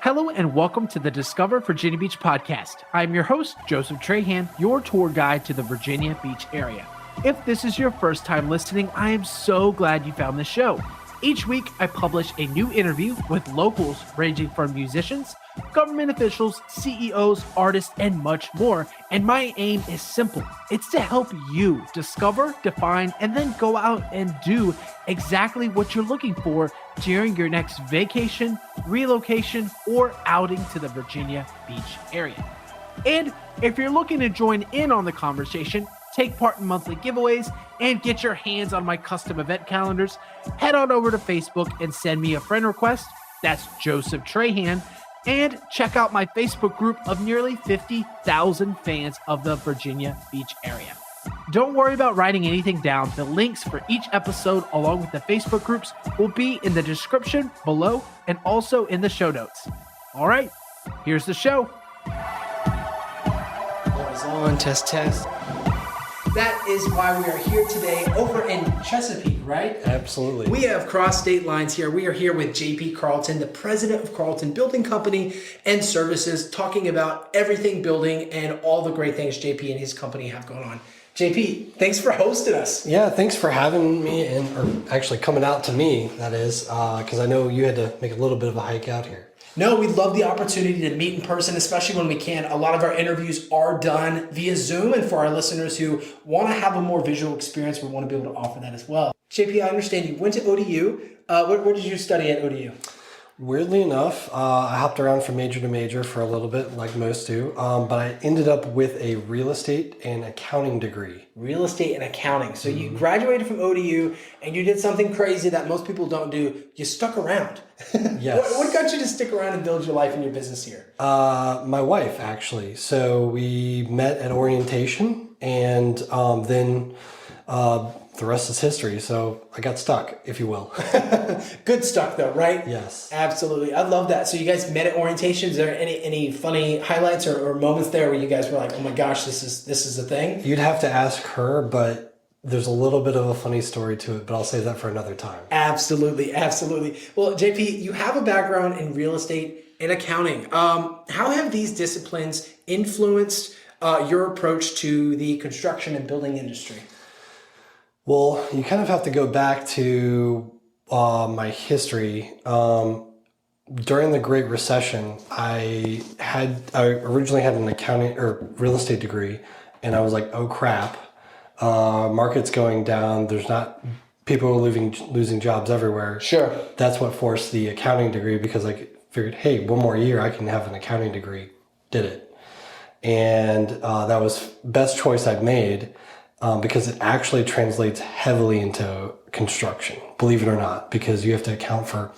Hello and welcome to the Discover Virginia Beach podcast. I'm your host, Joseph Trahan, your tour guide to the Virginia Beach area. If this is your first time listening, I am so glad you found this show. Each week, I publish a new interview with locals ranging from musicians, government officials, CEOs, artists, and much more. And my aim is simple. It's to help you discover, define, and then go out and do exactly what you're looking for during your next vacation, relocation, or outing to the Virginia Beach area. And if you're looking to join in on the conversation, take part in monthly giveaways, and get your hands on my custom event calendars, head on over to Facebook and send me a friend request. That's Joseph Trahan. And check out my Facebook group of nearly 50,000 fans of the Virginia Beach area. Don't worry about writing anything down. The links for each episode, along with the Facebook groups, will be in the description below and also in the show notes. All right, here's the show. Always on, test. That is why we are here today over in Chesapeake, right? Absolutely. We have crossed state lines here. We are here with JP Carlton, the president of Carlton Building Company and Services, talking about everything building and all the great things JP and his company have going on. JP, thanks for hosting us. Yeah, thanks for having me or actually coming out to me, that is, because I know you had to make a little bit of a hike out here. No, we love the opportunity to meet in person, especially when we can. A lot of our interviews are done via Zoom, and for our listeners who want to have a more visual experience, we want to be able to offer that as well. JP, I understand you went to ODU. Where did you study at ODU? Weirdly enough, I hopped around from major to major for a little bit, like most do, but I ended up with a real estate and accounting degree. Real estate and accounting. So you graduated from ODU and you did something crazy that most people don't do. You stuck around. Yes. What got you to stick around and build your life and your business here? My wife, actually. So we met at orientation, and then the rest is history. So I got stuck, if you will. Good stuck though, right? Yes. Absolutely. I love that. So you guys met at orientation. Is there any funny highlights or moments there where you guys were like, oh my gosh, this is a thing? You'd have to ask her, but there's a little bit of a funny story to it, but I'll save that for another time. Absolutely. Well, JP, you have a background in real estate and accounting. How have these disciplines influenced your approach to the construction and building industry? Well, you kind of have to go back to my history. During the Great Recession, I originally had an accounting or real estate degree, and I was like, oh crap, market's going down. People are losing jobs everywhere. Sure. That's what forced the accounting degree, because I figured, hey, one more year I can have an accounting degree. Did it. And that was best choice I've made. Because it actually translates heavily into construction, believe it or not, because you have to account for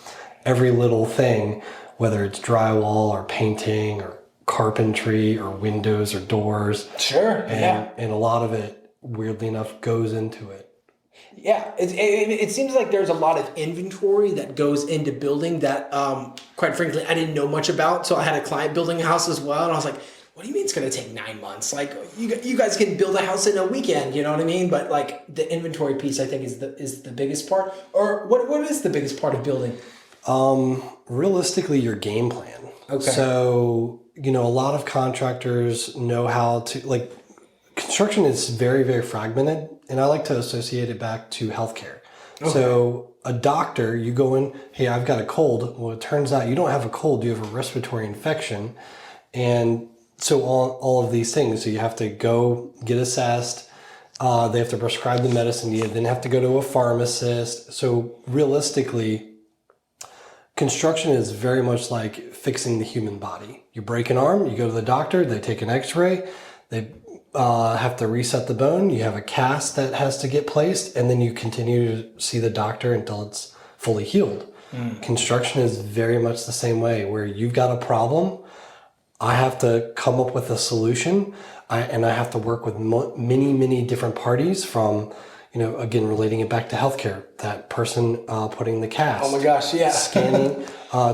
every little thing, whether it's drywall or painting or carpentry or windows or doors. Sure. And a lot of it, weirdly enough, goes into it. Yeah, it seems like there's a lot of inventory that goes into building that, quite frankly, I didn't know much about. So I had a client building a house as well, and I was like, what do you mean it's going to take 9 months? Like you guys can build a house in a weekend, you know what I mean? But like the inventory piece, I think is the biggest part. Or what is the biggest part of building? Realistically, your game plan. Okay. So, a lot of contractors know how to, construction is very, very fragmented, and I like to associate it back to healthcare. Okay. So a doctor, you go in, hey, I've got a cold. Well, it turns out you don't have a cold, you have a respiratory infection. And so all of these things, so you have to go get assessed. They have to prescribe the medicine. You then have to go to a pharmacist. So realistically, construction is very much like fixing the human body. You break an arm, you go to the doctor, they take an x-ray, they have to reset the bone, you have a cast that has to get placed, and then you continue to see the doctor until it's fully healed. Construction is very much the same way, where you've got a problem, I have to come up with a solution, and I have to work with many different parties from, again, relating it back to healthcare, that person putting the cast. Oh my gosh, yeah. Scanning,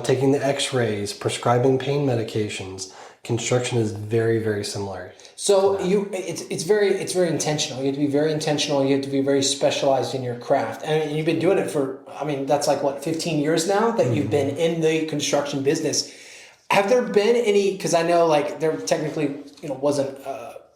taking the x-rays, prescribing pain medications. Construction is very, very similar. So it's very intentional. You have to be very intentional. You have to be very specialized in your craft. And you've been doing it for, that's like 15 years now that you've been in the construction business. Have there been any, because I know like there technically,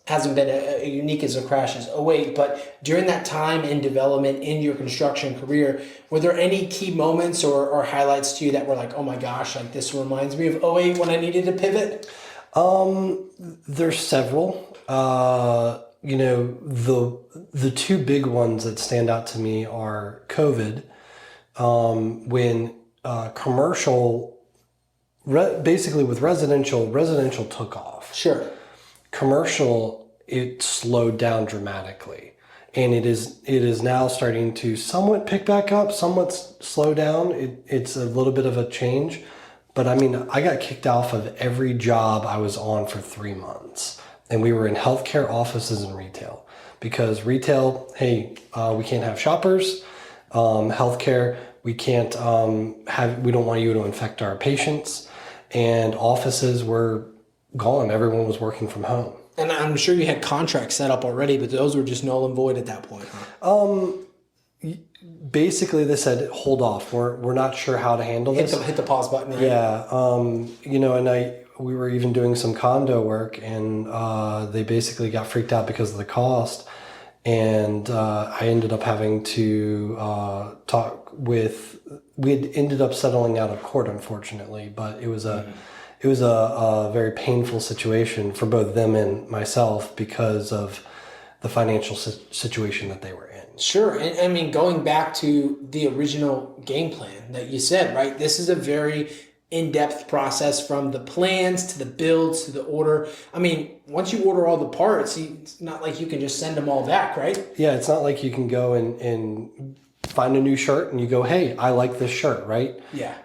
hasn't been a unique as a crash as '08, but during that time in development in your construction career, were there any key moments or highlights to you that were like, oh my gosh, like this reminds me of '08 when I needed to pivot? There's several. The two big ones that stand out to me are COVID, when commercial, basically with residential took off. Sure. Commercial, it slowed down dramatically, and it is now starting to somewhat pick back up, somewhat slow down. It's a little bit of a change, but I mean, I got kicked off of every job I was on for 3 months, and we were in healthcare, offices, and retail, because retail, hey, we can't have shoppers. Healthcare, we can't we don't want you to infect our patients, and offices were gone. Everyone was working from home. And I'm sure you had contracts set up already, but those were just null and void at that point, huh? Basically, they said, hold off. We're not sure how to handle this. Hit the pause button. Right? Yeah. And we were even doing some condo work, and they basically got freaked out because of the cost. And I ended up having to we had ended up settling out of court, unfortunately, but it was a very painful situation for both them and myself because of the financial situation that they were in. Sure. And I mean, going back to the original game plan that you said, right? This is a very in-depth process from the plans to the builds to the order. I mean, once you order all the parts, it's not like you can just send them all back, right? Yeah, it's not like you can go and find a new shirt and you go, hey, I like this shirt, right? Yeah.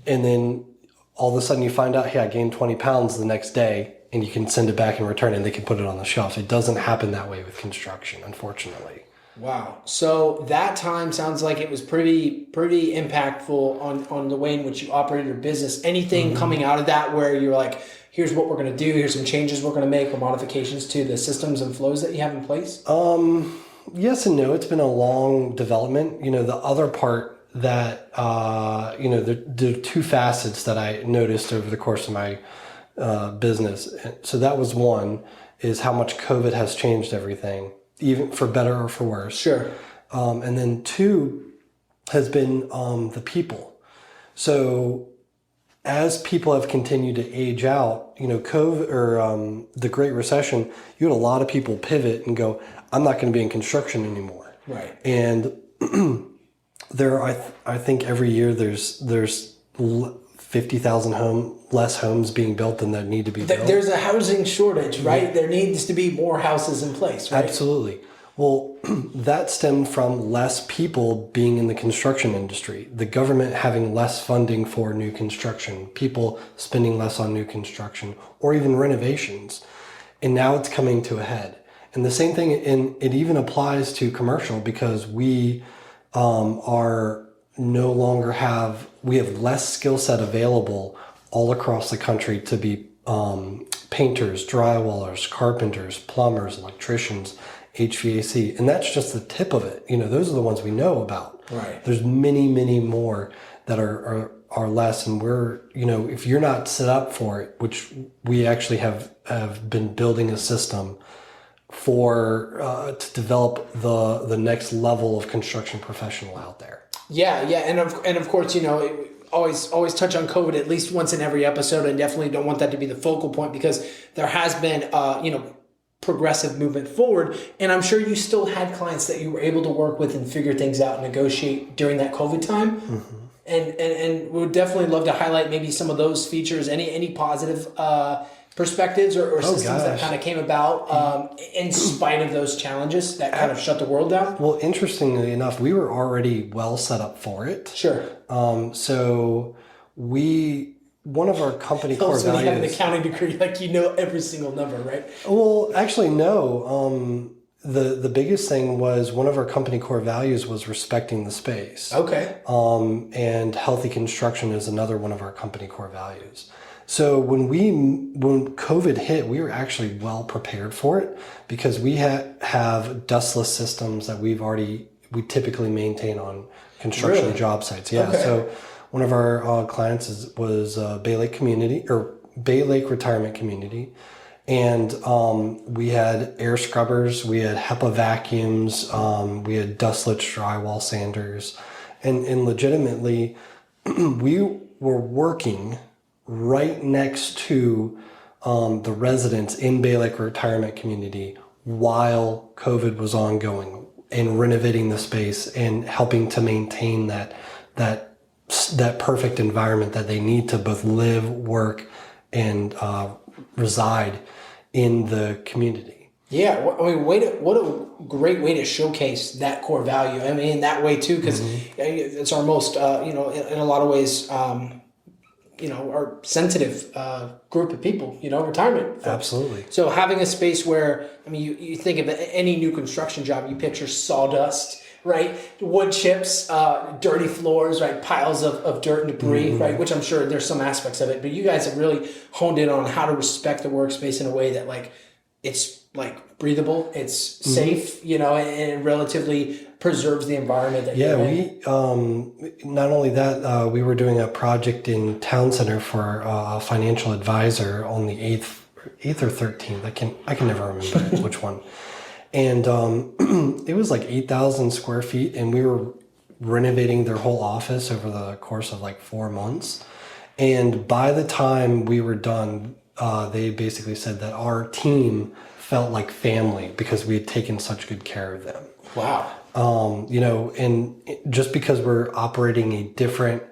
And then all of a sudden you find out, hey, I gained 20 pounds the next day, and you can send it back and return it, and they can put it on the shelf. It doesn't happen that way with construction, unfortunately. Wow. So that time sounds like it was pretty impactful on the way in which you operated your business. Anything coming out of that where you're like, here's what we're going to do, here's some changes we're going to make or modifications to the systems and flows that you have in place? Yes and no. It's been a long development. The other part that, there are two facets that I noticed over the course of my business. So that was one, is how much COVID has changed everything, even for better or for worse. Sure. And then two has been the people. So as people have continued to age out, COVID or the Great Recession, you had a lot of people pivot and go, I'm not going to be in construction anymore. Right. And I think every year there's 50,000 less homes being built than that need to be built. There's a housing shortage, right? Yeah. There needs to be more houses in place, right? Absolutely. Well, that stemmed from less people being in the construction industry, the government having less funding for new construction, people spending less on new construction, or even renovations. And now it's coming to a head. And the same thing, and it even applies to commercial, because we we have less skill set available all across the country to be painters, drywallers, carpenters, plumbers, electricians, HVAC. And that's just the tip of it. Those are the ones we know about. Right. There's many, many more that are less. And we're, if you're not set up for it, which we actually have been building a system for to develop the next level of construction professional out there. Yeah, and of course, always touch on COVID at least once in every episode, and definitely don't want that to be the focal point, because there has been progressive movement forward, and I'm sure you still had clients that you were able to work with and figure things out and negotiate during that COVID time. Mm-hmm. And we would definitely love to highlight maybe some of those features, any positive perspectives or systems that kind of came about in spite of those challenges that kind of shut the world down? Well, interestingly enough, we were already well set up for it. Sure. So one of our company core values... You have an accounting degree, like every single number, right? Well, actually, no. The biggest thing was one of our company core values was respecting the space. Okay. And healthy construction is another one of our company core values. So when COVID hit, we were actually well prepared for it, because we have dustless systems that we typically maintain on construction job sites. Yeah. Okay. So One of our clients was Bay Lake Community or Bay Lake Retirement Community. And we had air scrubbers, we had HEPA vacuums, we had dustless drywall sanders. And legitimately, we were working right next to the residents in Bay Lake Retirement Community while COVID was ongoing, and renovating the space and helping to maintain that perfect environment that they need to both live, work, and reside in the community. Yeah, I mean, what a great way to showcase that core value. I mean, in that way too, because it's our most, in a lot of ways, our sensitive group of people, retirement folks. Absolutely. So having a space where, I mean, you think of any new construction job, you picture sawdust, right? Wood chips, dirty floors, right? Piles of dirt and debris, right? Which I'm sure there's some aspects of it, but you guys have really honed in on how to respect the workspace in a way that it's breathable, it's safe, and it relatively preserves the environment that you're in. We not only that, we were doing a project in Town Center for a financial advisor on the 8th or 13th. I can never remember which one. And it was 8,000 square feet, and we were renovating their whole office over the course of 4 months. And by the time we were done, they basically said that our team felt like family because we had taken such good care of them. Wow. And just because we're operating a different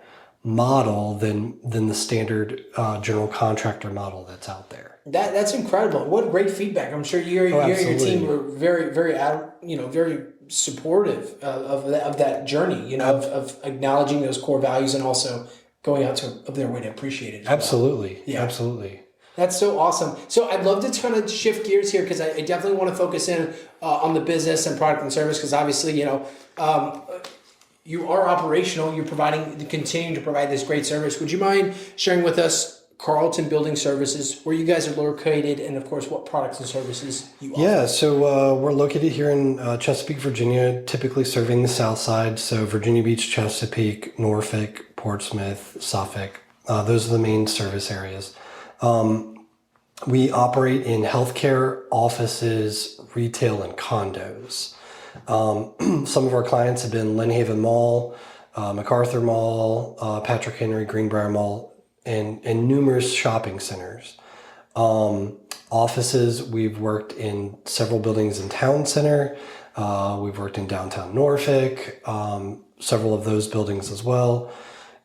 model than the standard general contractor model that's out there. That's incredible. What great feedback. I'm sure you and your team were very, very, very supportive of that journey, of acknowledging those core values and also going out of their way to appreciate it. Absolutely. Yeah. Absolutely. That's so awesome. So I'd love to kind of shift gears here because I definitely want to focus in on the business and product and service because obviously, you are operational. You're continuing to provide this great service. Would you mind sharing with us Carlton Building Services, where you guys are located, and of course, what products and services you offer? Yeah, so we're located here in Chesapeake, Virginia, typically serving the South Side. So Virginia Beach, Chesapeake, Norfolk, Portsmouth, Suffolk. Those are the main service areas. We operate in healthcare, offices, retail, and condos. Some of our clients have been Lynn Haven Mall, MacArthur Mall, Patrick Henry, Greenbrier Mall, and numerous shopping centers. Offices, we've worked in several buildings in Town Center. We've worked in downtown Norfolk, several of those buildings as well.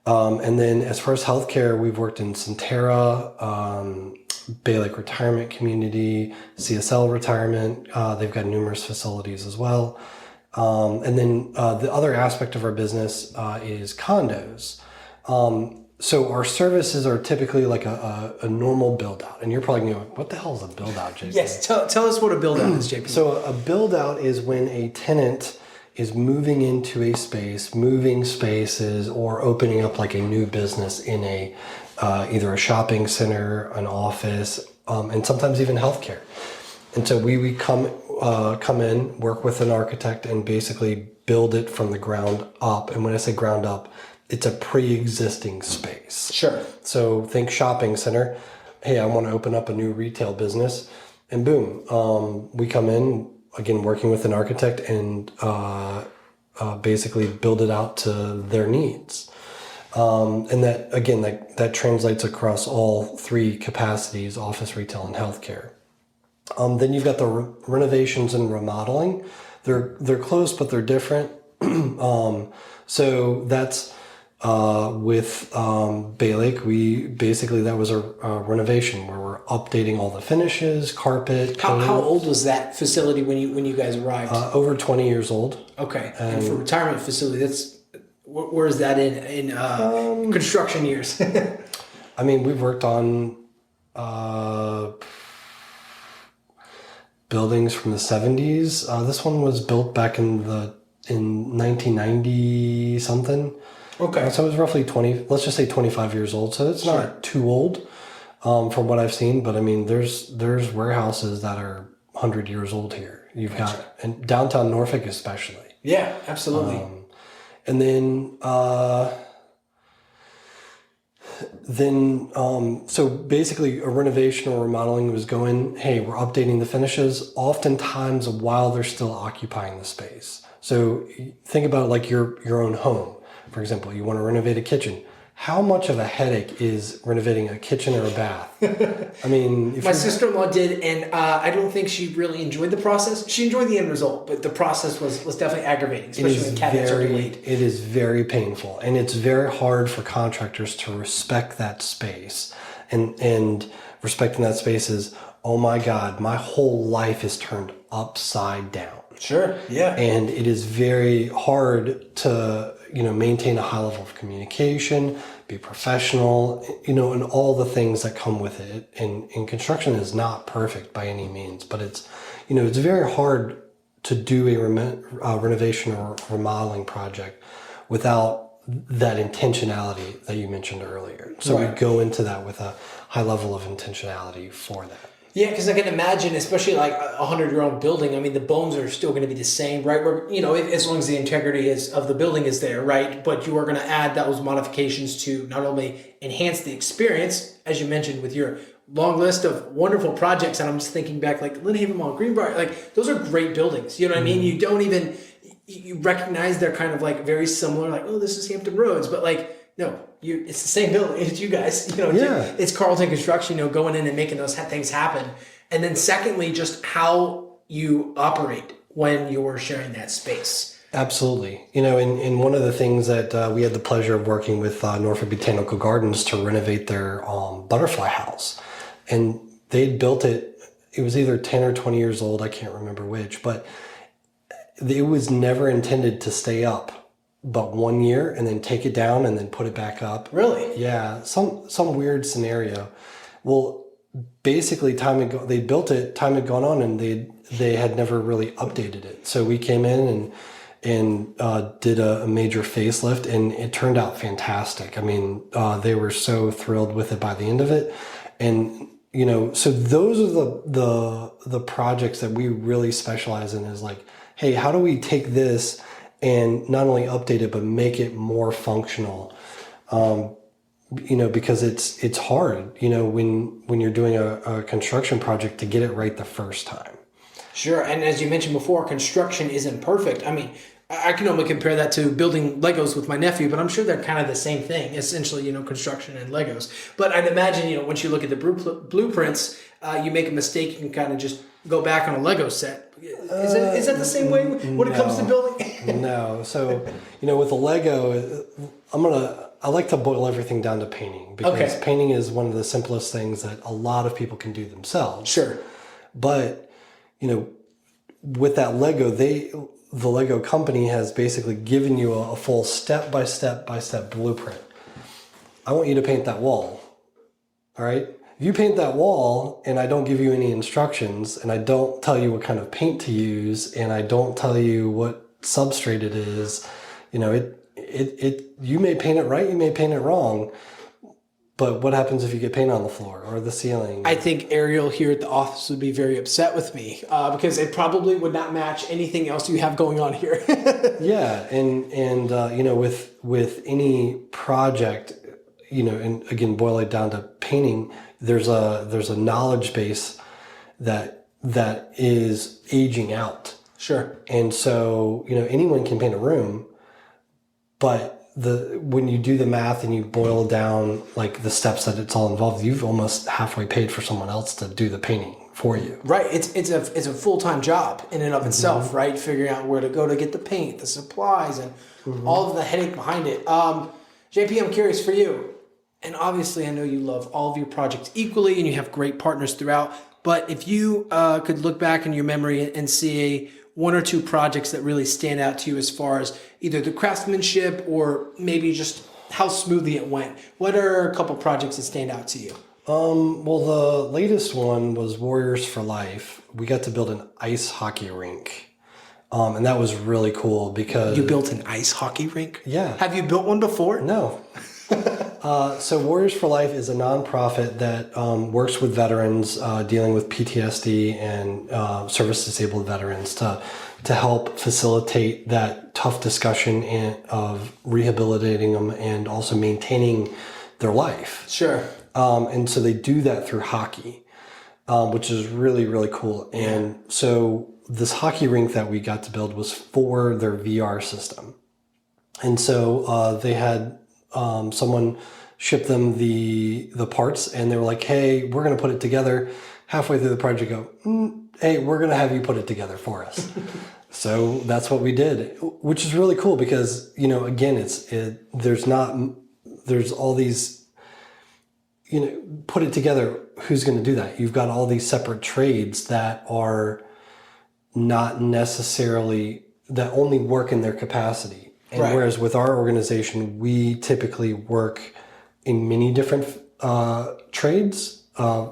And then as far as healthcare, we've worked in Centera, Bay Lake Retirement Community, CSL Retirement. They've got numerous facilities as well. And then the other aspect of our business is condos. So our services are typically like a normal build out. And you're probably going, what the hell is a build out, JP? Yes, tell us what a build out is, JP. So a build out is when a tenant is moving into a space, moving spaces, or opening up like a new business in a either a shopping center, an office, and sometimes even healthcare. And so we come in, work with an architect, and basically build it from the ground up. And when I say ground up, it's a pre-existing space. Sure. So think shopping center. Hey, I want to open up a new retail business, and boom, we come in, again, working with an architect and basically build it out to their needs. And that, again, that translates across all three capacities, office, retail, and healthcare. Then you've got the renovations and remodeling. They're close, but they're different. So that's with Bay Lake. That was a renovation where we're updating all the finishes, carpet. How old was that facility when you guys arrived? Over 20 years old. Okay, and for retirement facility, where is that in construction years? I mean, we've worked on buildings from the 70s. This one was built back in 1990 something. Okay. So it was roughly 25 years old. So it's not too old from what I've seen. But I mean, there's warehouses that are 100 years old here. You've got, and downtown Norfolk especially. Yeah, absolutely. And then then, so basically a renovation or remodeling was going, hey, we're updating the finishes, oftentimes while they're still occupying the space. So think about it like your own home. For example, you want to renovate a kitchen. How much of a headache is renovating a kitchen or a bath? I mean, my sister-in-law did, and I don't think she really enjoyed the process. She enjoyed the end result, but the process was definitely aggravating, especially when cabinets are delayed. It is very painful, and it's very hard for contractors to respect that space. And respecting that space is, oh my God, my whole life is turned upside down. Sure, yeah. And it is very hard to, maintain a high level of communication, be professional, and all the things that come with it. And construction is not perfect by any means, but it's very hard to do a renovation or remodeling project without that intentionality that you mentioned earlier. So we go into that with a high level of intentionality for that. Yeah, because I can imagine, especially like a 100-year-old building, I mean, the bones are still going to be the same, right? Where, as long as the integrity of the building is there, right? But you are going to add those modifications to not only enhance the experience, as you mentioned with your long list of wonderful projects, and I'm just thinking back like Lynnhaven Mall, Greenbrier, like those are great buildings. You know what I mean? You don't even, you recognize they're kind of like very similar, like, oh, this is Hampton Roads, but like, no, it's the same building. It's you guys. It's Carlton Construction, going in and making those things happen. And then secondly, just how you operate when you're sharing that space. Absolutely. And one of the things that we had the pleasure of working with Norfolk Botanical Gardens to renovate their butterfly house. And they'd built it. It was either 10 or 20 years old. I can't remember which, but it was never intended to stay up but 1 year and then take it down and then put it back up. Really? Yeah. Some weird scenario. Well, basically they built it, time had gone on, and they had never really updated it. So we came in and did a major facelift, and it turned out fantastic. I mean, they were so thrilled with it by the end of it. And, so those are the projects that we really specialize in, is like, hey, how do we take this and not only update it, but make it more functional? Because it's hard, when you're doing a construction project to get it right the first time. Sure. And as you mentioned before, construction isn't perfect. I mean, I can only compare that to building Legos with my nephew, but I'm sure they're kind of the same thing, essentially, construction and Legos. But I'd imagine, once you look at the blueprints, you make a mistake, you can kind of just go back on a Lego set. Is that the same way when it comes to building? No. So, with a Lego, I like to boil everything down to painting, because painting is one of the simplest things that a lot of people can do themselves. Sure. But, with that Lego, the Lego company has basically given you a full step-by-step blueprint. I want you to paint that wall. All right? If you paint that wall and I don't give you any instructions, and I don't tell you what kind of paint to use, and I don't tell you what substrate it is, you may paint it right, you may paint it wrong. But what happens if you get paint on the floor or the ceiling? I think Ariel here at the office would be very upset with me because it probably would not match anything else you have going on here. Yeah, and with any project, and again, boil it down to painting, there's a knowledge base that is aging out. Sure. And so, anyone can paint a room, but when you do the math and you boil down like the steps that it's all involved, you've almost halfway paid for someone else to do the painting for you. Right. It's a full-time job in and of itself, right? Figuring out where to go to get the paint, the supplies, and all of the headache behind it. JP, I'm curious for you. And obviously I know you love all of your projects equally and you have great partners throughout, but if you could look back in your memory and see one or two projects that really stand out to you as far as either the craftsmanship or maybe just how smoothly it went, what are a couple projects that stand out to you? Well, the latest one was Warriors for Life. We got to build an ice hockey rink. And that was really cool because... You built an ice hockey rink? Yeah. Have you built one before? No. So Warriors for Life is a nonprofit that works with veterans dealing with PTSD and service-disabled veterans to help facilitate that tough discussion of rehabilitating them and also maintaining their life. Sure. And so they do that through hockey, which is really, really cool. And so this hockey rink that we got to build was for their VR system. And so they had someone ship them the parts, and they were like, hey, we're going to put it together. Halfway through the project, go, hey, we're going to have you put it together for us. So that's what we did, which is really cool because, you know, again, there's all these, you know, put it together. Who's going to do that? You've got all these separate trades that are not necessarily, that only work in their capacity. And whereas with our organization, we typically work in many different trades,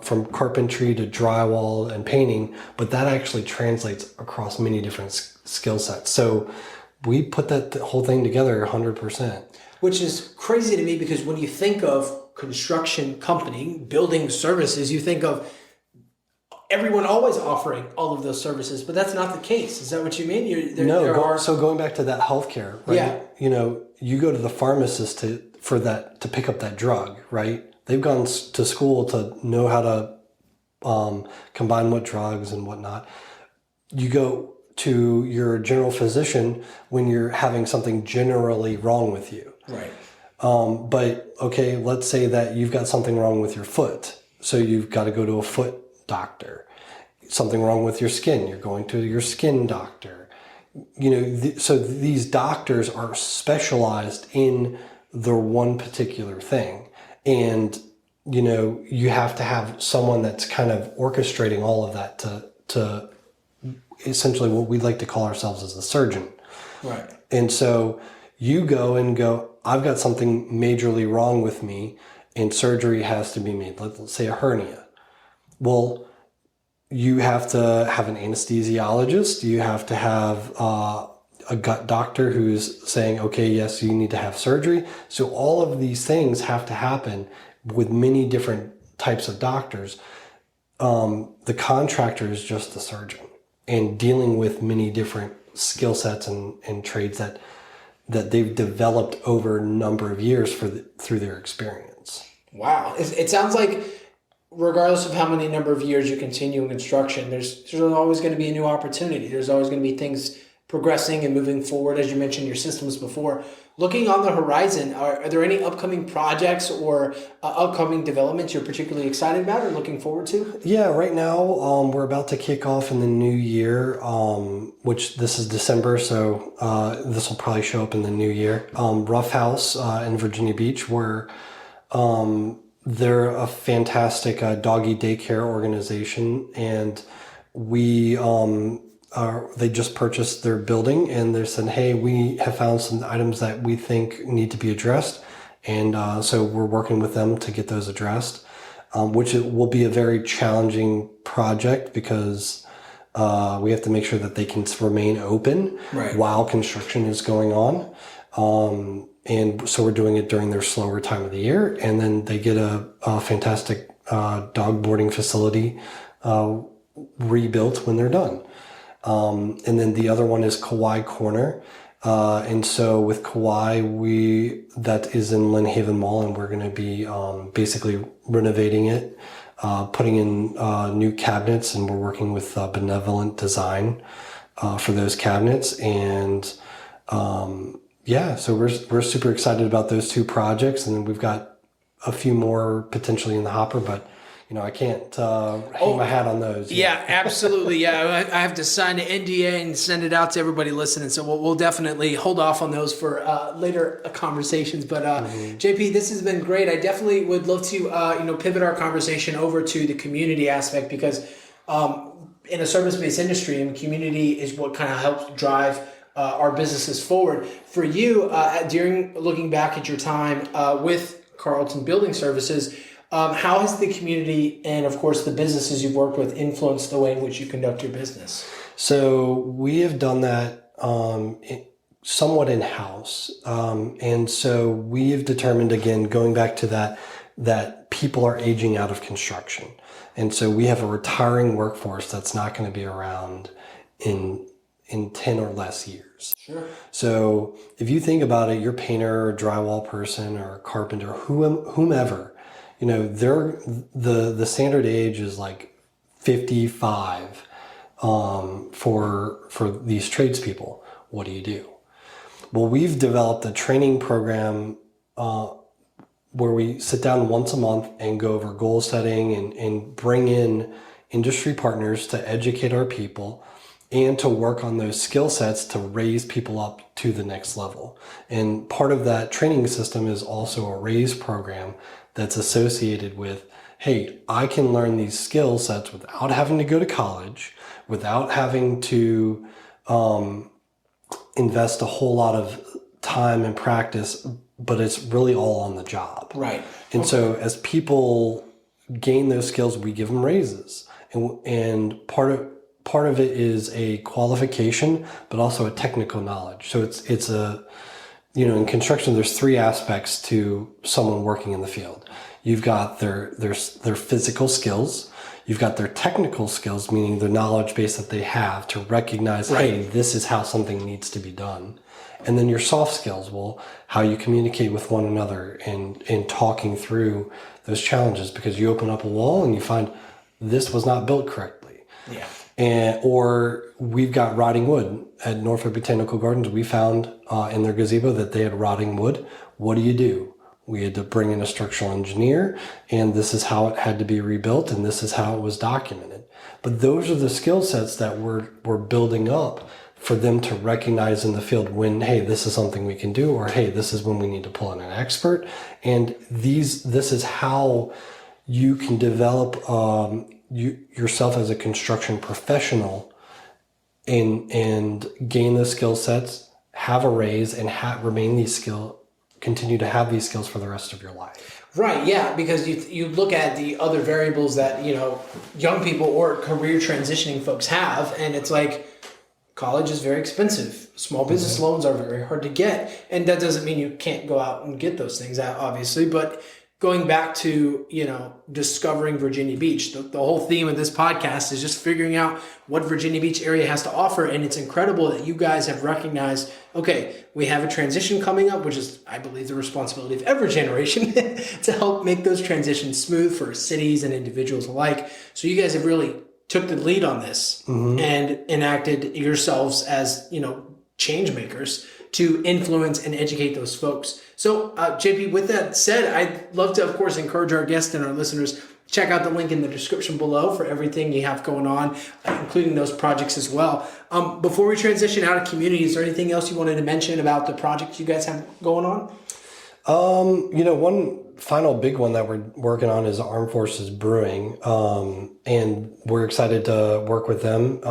from carpentry to drywall and painting, but that actually translates across many different skill sets. So we put that whole thing together 100%. Which is crazy to me because when you think of construction company, building services, you think of everyone always offering all of those services, but that's not the case. Is that what you mean? So going back to that healthcare, right? Yeah. You know, you go to the pharmacist to pick up that drug, right? They've gone to school to know how to combine what drugs and whatnot. You go to your general physician when you're having something generally wrong with you. Right. But okay, let's say that you've got something wrong with your foot. So you've got to go to a foot doctor. Something wrong with your skin. You're going to your skin doctor. You know, so these doctors are specialized in the one particular thing. And, you know, you have to have someone that's kind of orchestrating all of that to essentially what we like to call ourselves as a surgeon. Right. And so you go, I've got something majorly wrong with me and surgery has to be made. Let's say a hernia. Well, you have to have an anesthesiologist. You have to have a gut doctor who's saying, okay, yes, you need to have surgery. So all of these things have to happen with many different types of doctors. The contractor is just the surgeon and dealing with many different skill sets and trades that they've developed over a number of years through their experience. Wow. It sounds like regardless of how many number of years you continue in construction, there's always going to be a new opportunity. There's always going to be things progressing and moving forward, as you mentioned your systems before. Looking on the horizon, are there any upcoming projects or upcoming developments you're particularly excited about or looking forward to? Yeah, right now we're about to kick off in the new year, which this is December, so this will probably show up in the new year. Rough House in Virginia Beach, where they're a fantastic doggy daycare organization, and they just purchased their building and they said, hey, we have found some items that we think need to be addressed. And so we're working with them to get those addressed, which will be a very challenging project because we have to make sure that they can remain open while construction is going on. And so we're doing it during their slower time of the year. And then they get a fantastic dog boarding facility rebuilt when they're done. And then the other one is Kauai Corner. And so with Kauai, that is in Lynn Haven Mall, and we're going to be basically renovating it, putting in new cabinets, and we're working with Benevolent Design for those cabinets. And so we're super excited about those two projects, and then we've got a few more potentially in the hopper, but you know, I can't hang my hat on those. Yeah, absolutely. Yeah, I have to sign an NDA and send it out to everybody listening. So we'll definitely hold off on those for later conversations. But JP, this has been great. I definitely would love to pivot our conversation over to the community aspect because in a service-based industry, and community is what kind of helps drive our businesses forward. For you, during looking back at your time with Carlton Building Services, how has the community and, of course, the businesses you've worked with influenced the way in which you conduct your business? So we have done that somewhat in-house. And so we have determined, again, going back to that people are aging out of construction. And so we have a retiring workforce that's not going to be around in 10 or less years. years. Sure. So if you think about it, your painter or drywall person or carpenter, whomever, the standard age is like 55 for these tradespeople. What do you do? Well, we've developed a training program where we sit down once a month and go over goal setting and bring in industry partners to educate our people and to work on those skill sets to raise people up to the next level. And part of that training system is also a raise program that's associated with, hey, I can learn these skill sets without having to go to college, without having to invest a whole lot of time and practice, but it's really all on the job. Right. And so as people gain those skills, we give them raises. And part of it is a qualification, but also a technical knowledge. So it's in construction, there's three aspects to someone working in the field. You've got their physical skills. You've got their technical skills, meaning the knowledge base that they have to recognize, right, hey, this is how something needs to be done. And then your soft skills, well, how you communicate with one another and talking through those challenges, because you open up a wall and you find this was not built correctly. Yeah. Or we've got rotting wood at Norfolk Botanical Gardens. We found in their gazebo that they had rotting wood. What do? We had to bring in a structural engineer, and this is how it had to be rebuilt, and this is how it was documented. But those are the skill sets that we're building up for them to recognize in the field when, hey, this is something we can do, or hey, this is when we need to pull in an expert. And this is how you can develop yourself as a construction professional and gain the skill sets, have a raise, and continue to have these skills for the rest of your life. Right, yeah, because you look at the other variables that, young people or career transitioning folks have, and it's like college is very expensive. Small business loans are very hard to get, and that doesn't mean you can't go out and get those things, obviously, but going back to, discovering Virginia Beach, the whole theme of this podcast is just figuring out what Virginia Beach area has to offer. And it's incredible that you guys have recognized, okay, we have a transition coming up, which is, I believe, the responsibility of every generation to help make those transitions smooth for cities and individuals alike. So you guys have really took the lead on this and enacted yourselves as, change makers to influence and educate those folks. So, JP, with that said, I'd love to, of course, encourage our guests and our listeners, check out the link in the description below for everything you have going on, including those projects as well. Before we transition out of community, is there anything else you wanted to mention about the projects you guys have going on? One final big one that we're working on is Armed Forces Brewing, and we're excited to work with them.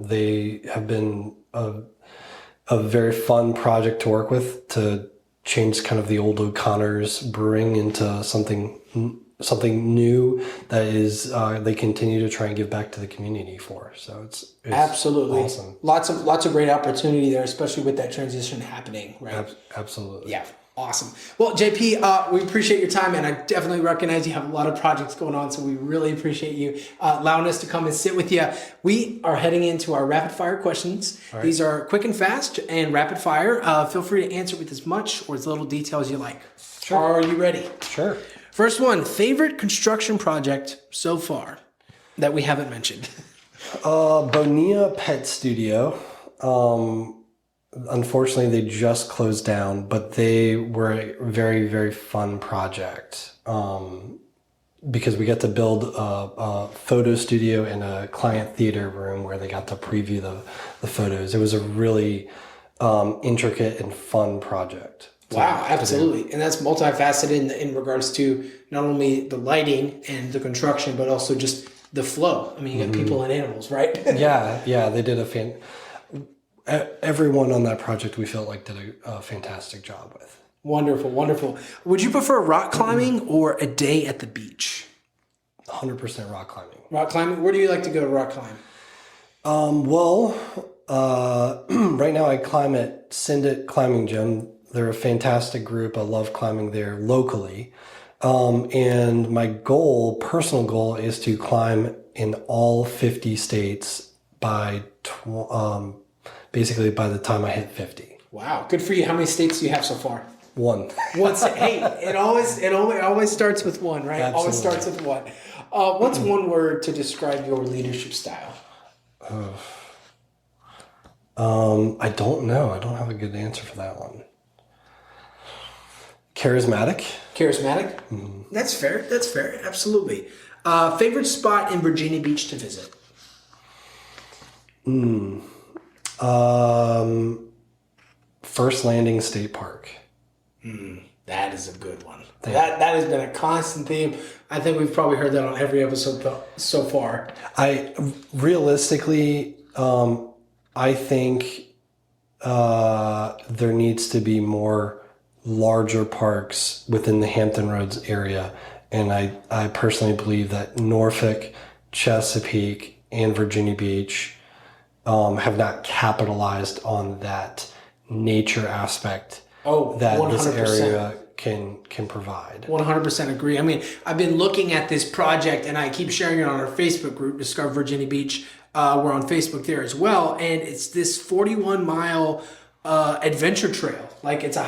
They have been a very fun project to work with, to change kind of the old O'Connor's brewing into something new that is they continue to try and give back to the community for. So it's absolutely awesome. Lots of great opportunity there, especially with that transition happening, right? Absolutely. Yeah. Awesome. Well, JP, we appreciate your time, and I definitely recognize you have a lot of projects going on, so we really appreciate you allowing us to come and sit with you. We are heading into our rapid fire questions. Right. These are quick and fast and rapid fire. Feel free to answer with as much or as little detail as you like. Sure. Are you ready? Sure. First one, favorite construction project so far that we haven't mentioned? Bonilla Pet Studio. Unfortunately, they just closed down, but they were a very, very fun project because we got to build a photo studio and a client theater room where they got to preview the photos. It was a really intricate and fun project. Wow, absolutely. And that's multifaceted in regards to not only the lighting and the construction, but also just the flow. I mean, you got people and animals, right? Yeah, they did everyone on that project we felt like did a fantastic job with. Wonderful. Would you prefer rock climbing or a day at the beach? 100% rock climbing. Rock climbing? Where do you like to go to rock climb? Right now I climb at Sindit Climbing Gym. They're a fantastic group. I love climbing there locally. And my personal goal is to climb in all 50 states by basically by the time I hit 50. Wow, good for you. How many states do you have so far? One. One state. Hey, it always starts with one, right? Absolutely. Always starts with one. What's one word to describe your leadership style? I don't know. I don't have a good answer for that one. Charismatic. Charismatic? That's fair. That's fair. Absolutely. Favorite spot in Virginia Beach to visit? First Landing State Park. That is a good one. That has been a constant theme. I think we've probably heard that on every episode so far. Realistically, I think there needs to be more larger parks within the Hampton Roads area. And I personally believe that Norfolk, Chesapeake, and Virginia Beach have not capitalized on that nature aspect that 100%. This area can provide. 100% agree. I mean, I've been looking at this project and I keep sharing it on our Facebook group, Discover Virginia Beach. We're on Facebook there as well. And it's this 41-mile adventure trail. Like it's a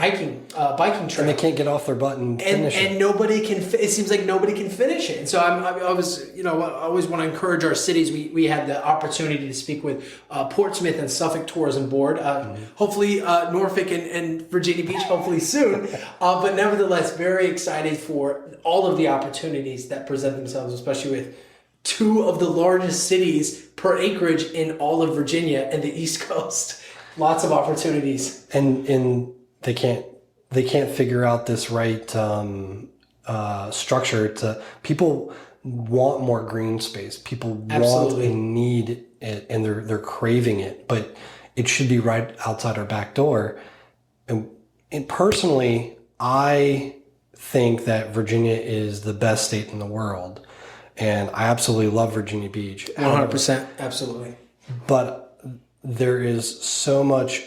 biking trail. And they can't get off their butt and finish it. And nobody can, it seems like nobody can finish it. And so I always want to encourage our cities. We had the opportunity to speak with Portsmouth and Suffolk Tourism Board. Hopefully Norfolk and Virginia Beach, hopefully soon. But nevertheless, very excited for all of the opportunities that present themselves, especially with two of the largest cities per acreage in all of Virginia and the East Coast. Lots of opportunities. And they can't figure out this right structure. People want more green space. People Absolutely. want and need it, and they're craving it. But it should be right outside our back door. And personally, I think that Virginia is the best state in the world, and I absolutely love Virginia Beach. 100%, absolutely. But there is so much.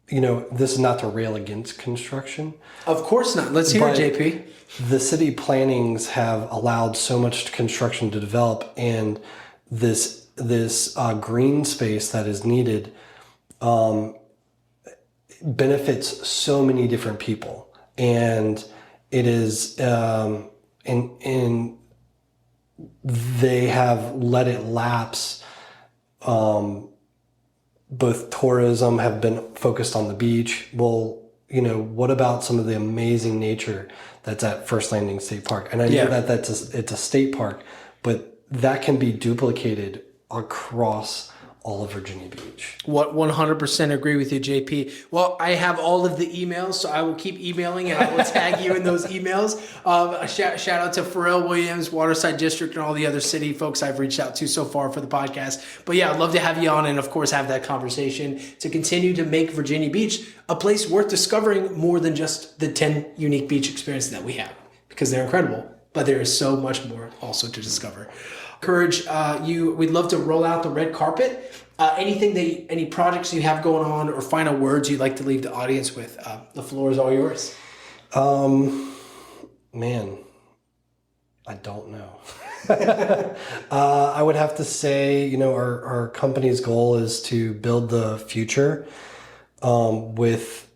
This is not to rail against construction. Of course not. Let's hear it, JP. The city plannings have allowed so much construction to develop, and this green space that is needed benefits so many different people, and it is and they have let it lapse. Both tourism have been focused on the beach. Well, what about some of the amazing nature that's at First Landing State Park? And I know that it's a state park, but that can be duplicated across all of Virginia Beach. 100% agree with you, JP. Well, I have all of the emails, so I will keep emailing and I will tag you in those emails. Shout out to Pharrell Williams, Waterside District, and all the other city folks I've reached out to so far for the podcast. But yeah, I'd love to have you on and, of course, have that conversation to continue to make Virginia Beach a place worth discovering more than just the 10 unique beach experiences that we have, because they're incredible. But there is so much more also to discover. Encourage you. We'd love to roll out the red carpet. Any projects you have going on, or final words you'd like to leave the audience with? The floor is all yours. Man, I don't know. I would have to say, our company's goal is to build the future with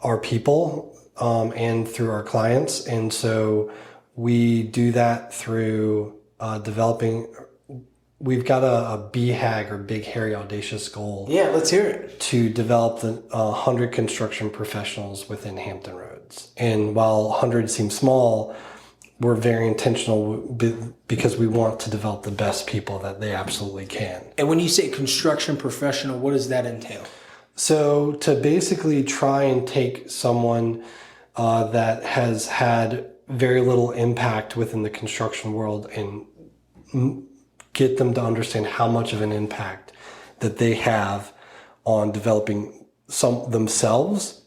our people and through our clients, and so we do that through developing. We've got a BHAG, or Big Hairy Audacious goal. Yeah, let's hear it. To develop the 100 construction professionals within Hampton Roads. And while 100 seems small, we're very intentional because we want to develop the best people that they absolutely can. And when you say construction professional, what does that entail? So to basically try and take someone that has had very little impact within the construction world and get them to understand how much of an impact that they have on developing themselves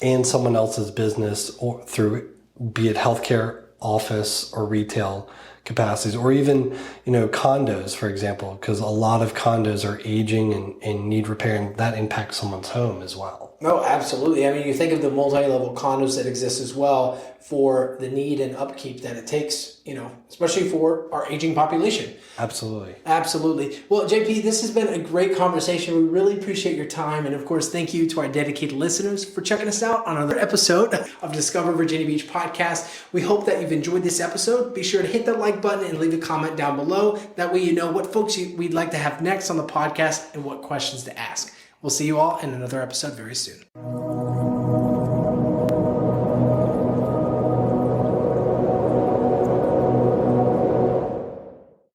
and someone else's business, or through, be it healthcare, office, or retail capacities, or even, condos, for example, because a lot of condos are aging and need repair, and that impacts someone's home as well. No, absolutely. I mean, you think of the multi-level condos that exist as well for the need and upkeep that it takes, especially for our aging population. Absolutely. Absolutely. Well, JP, this has been a great conversation. We really appreciate your time. And of course, thank you to our dedicated listeners for checking us out on another episode of Discover Virginia Beach podcast. We hope that you've enjoyed this episode. Be sure to hit that like button and leave a comment down below. That way you know what folks we'd like to have next on the podcast and what questions to ask. We'll see you all in another episode very soon.